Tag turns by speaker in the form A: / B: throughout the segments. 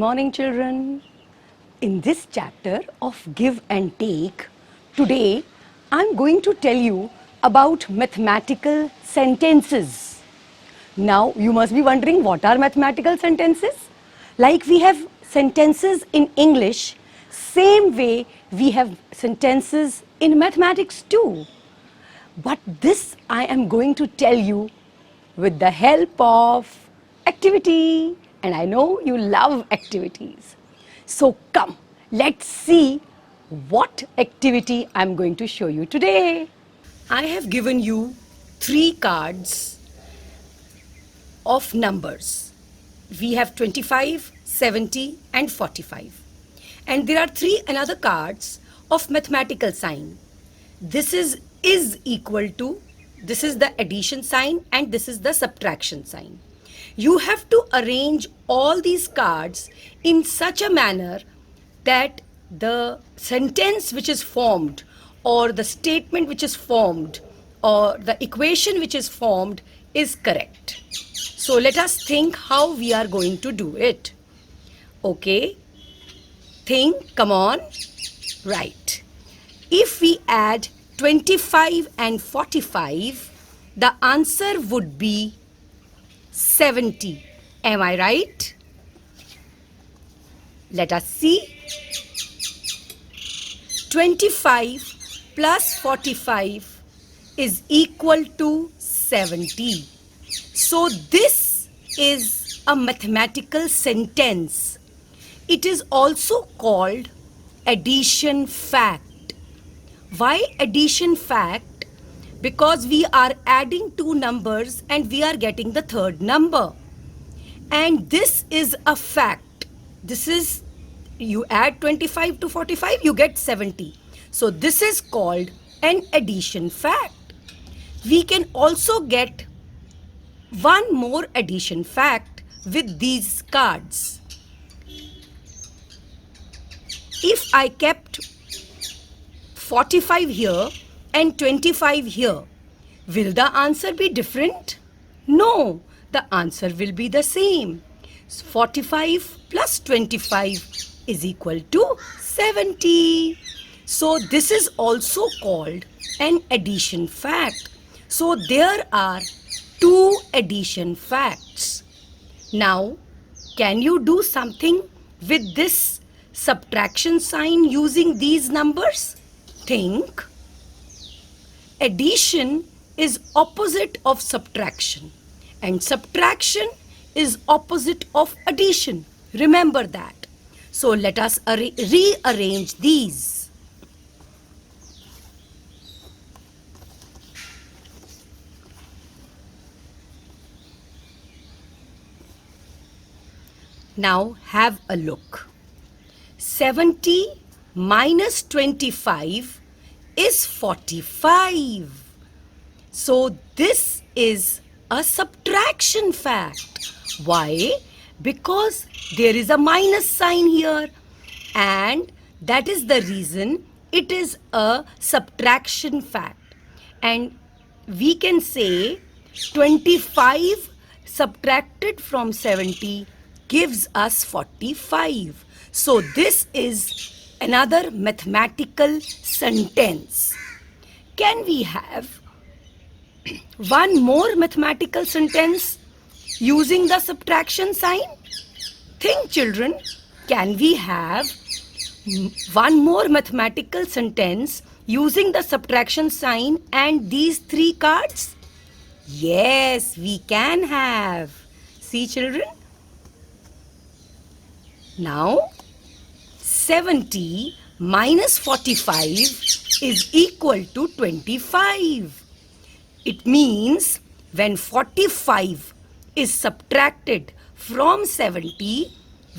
A: morning, children. In this chapter of Give and Take, today I'm going to tell you about mathematical sentences. Now, you must be wondering, what are mathematical sentences? Like we have sentences in English, same way we have sentences in mathematics too. But this I am going to tell you with the help of activity. And I know you love activities. So come, let's see what activity I'm going to show you today. I have given you 3 cards of numbers. We have 25, 70 and 45. And there are 3 another cards of mathematical sign. This is equal to, this is the addition sign and this is the subtraction sign. You have to arrange all these cards in such a manner that the sentence which is formed or the statement which is formed or the equation which is formed is correct. So let us think how we are going to do it. Okay, think, come on. Right. If we add 25 and 45, the answer would be 70. Am I right? Let us see. 25 plus 45 is equal to 70. So this is a mathematical sentence. It is also called addition fact. Why addition fact? Because we are adding 2 numbers and we are getting the third number. And this is a fact. This is, you add 25 to 45, you get 70. So this is called an addition fact. We can also get one more addition fact with these cards. If I kept 45 here and 25 here, will the answer be different? No, the answer will be the same. 45 plus 25 is equal to 70. So this is also called an addition fact. So there are 2 addition facts. Now, can you do something with this subtraction sign using these numbers? Think. Addition is opposite of subtraction and subtraction is opposite of addition. Remember that. So let us rearrange these. Now have a look. 70 minus 25 is 45. So this is a subtraction fact. Why? Because there is a minus sign here and that is the reason it is a subtraction fact. And we can say 25 subtracted from 70 gives us 45. So this is another mathematical sentence. Can we have one more mathematical sentence using the subtraction sign? Think, children, can we have one more mathematical sentence using the subtraction sign and these 3 cards? Yes, we can have. See, children? Now, 70 minus 45 is equal to 25. It means when 45 is subtracted from 70,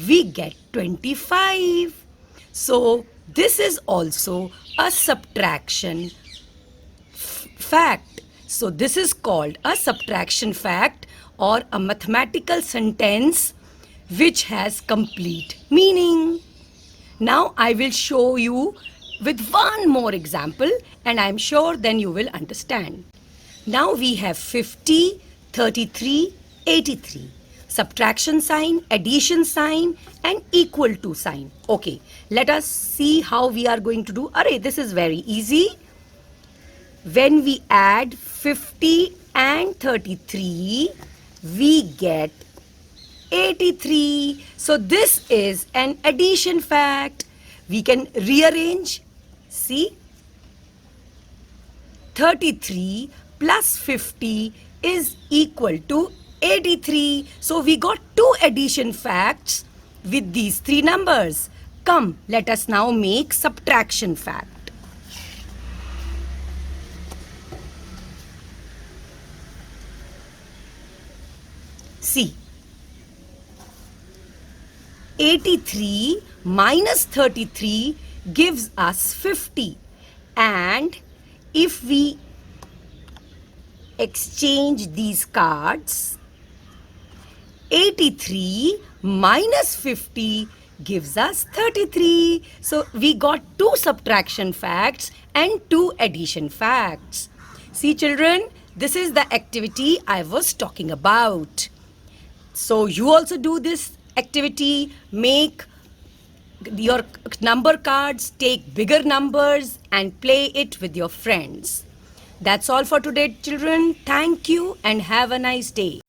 A: we get 25. So this is also a subtraction fact. So this is called a subtraction fact or a mathematical sentence which has complete meaning. Now I will show you with one more example and I am sure then you will understand. Now we have 50, 33, 83. subtraction sign, addition sign, and equal to sign. Okay, let us see how we are going to do. Array, this is very easy. When we add 50 and 33, we get 83. So this is an addition fact. We can rearrange. See, 33 plus 50 is equal to 83. So we got two addition facts with these three numbers. Come, let us now make subtraction fact. See, 83 minus 33 gives us 50, and if we exchange these cards, 83 minus 50 gives us 33. So we got two subtraction facts and two addition facts. See children, this is the activity I was talking about. So you also do this activity, make your number cards, take bigger numbers and play it with your friends. That's all for today children. Thank you and have a nice day.